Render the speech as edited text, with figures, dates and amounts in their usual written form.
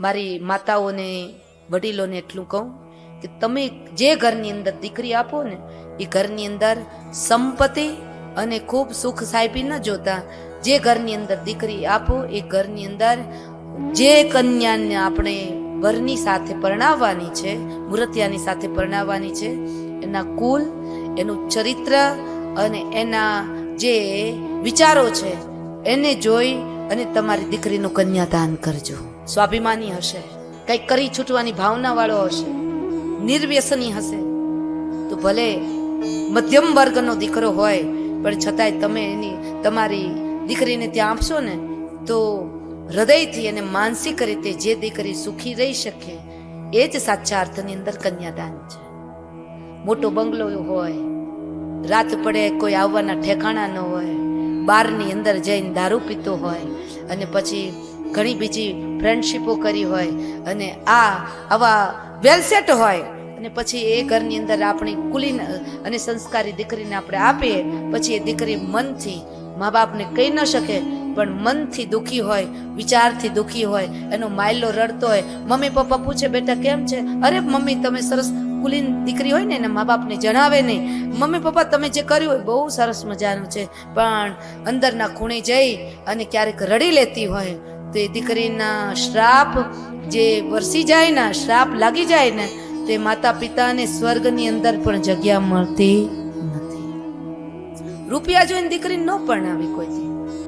મારી માતાઓને વડીલોને એટલું કહું કે તમે જે ઘરની અંદર દીકરી આપો ને એ ઘરની અંદર સંપત્તિ અને ખૂબ સુખ સાહેબી ન જોતા, જે ઘરની અંદર દીકરી આપો એ ઘરની અંદર જે કન્યાને આપણે વરની સાથે પરણાવવાની છે, મૂર્તિયાની સાથે પરણાવવાની છે, એના કુલ, એનું ચરિત્ર અને એના જે વિચારો છે એને જોઈ અને તમારી દીકરીનું કન્યાદાન કરજો. સ્વાભિમાની હશે, કંઈક કરી છૂટવાની ભાવના વાળો હશે, નિર્વ્યસની હશે તો ભલે મધ્યમ વર્ગનો દીકરો હોય પણ છતાંય તમે એની તમારી દીકરીને ત્યાં આપશો ને તો હૃદયથી અને માનસિક રીતે જે દીકરી સુખી રહી શકે એ જ સાચા અર્થની અંદર કન્યાદાન છે. મોટો બંગલો હોય, રાત પડે કોઈ આવવાના ઠેકાણા ન હોય, બારની અંદર જઈને દારૂ પીતો હોય અને પછી ઘણી બીજી ફ્રેન્ડશીપો કરી હોય અને આવા વેલસેટ હોય અને પછી એ ઘરની અંદર આપણી કુલીન અને સંસ્કારી દીકરીને આપણે આપીએ, પછી એ દીકરી મનથી મા બાપને કહી ન શકે પણ મનથી દુઃખી હોય, વિચારથી દુઃખી હોય, એનો માયલો રડતો હોય, મમ્મી પપ્પા પૂછે બેટા કેમ છે, અરે મમ્મી તમે સરસ, કુલીન દીકરી હોય ને એના મા બાપને જણાવે નહીં, મમ્મી પપ્પા તમે જે કર્યું હોય બહુ સરસ મજાનું છે, પણ અંદરના ખૂણે જઈ અને ક્યારેક રડી લેતી હોય તો એ દીકરીના શ્રાપ જે વરસી જાય ને, શ્રાપ લાગી જાય ને તે માતા પિતાને સ્વર્ગની અંદર પણ જગ્યા મળતી નથી. રૂપિયા જોઈને દીકરી ન પરણાવી કોઈ.